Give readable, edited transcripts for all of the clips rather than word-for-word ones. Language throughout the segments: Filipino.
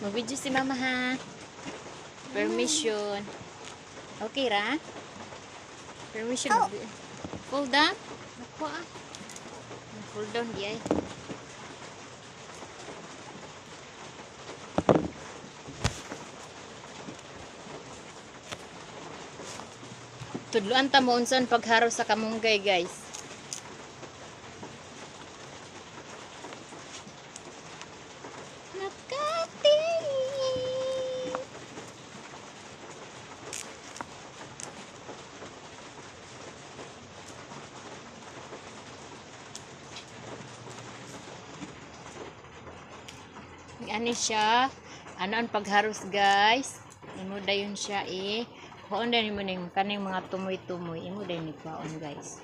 Mag-video si mama ha. Permission. Okay ra? Permission. Fall down? Ako ah. Fall down di ay. Tudluan ta mo unsan pagharo sa kamunggay guys. Nakati. Ani siya. Ano ang pagharos guys? Imo dayon siya eh. Kuon din mo ning kaning mga tumoy-tumoy. Imo din ni kuon guys.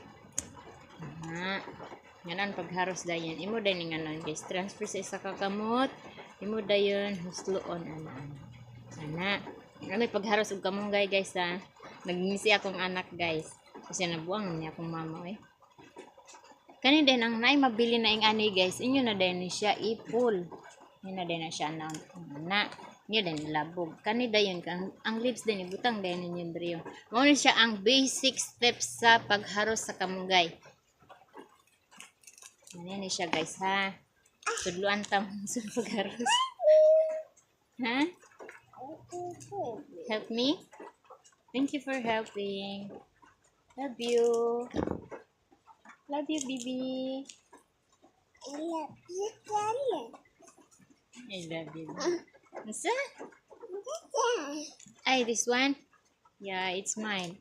Yan ang pagharos dayon. Imo din ning ano guys. Transfer sa isa ka kamot. Imo dayon husloon ana. Ano pagharos og kamunggay guys ha. Nagmisi akong anak guys. Kasi nabuang niya akong mama eh. Kani din ang nay mabili na ing ani guys. Inyo na din ni siya ipul. Ni na din na siya na niya din labog. Kani dayon ang lips din ibutang din ninyo diriyo. Mao ni siya ang basic steps sa pagharos sa kamunggay. Yan ni siya guys ha. Tudluan ta mo sa pagharos. Ha? Help me? Thank you for helping. Love you. Love you, baby. I love you, Daddy. I love you. What's that? Ay, this one? Yeah, it's mine.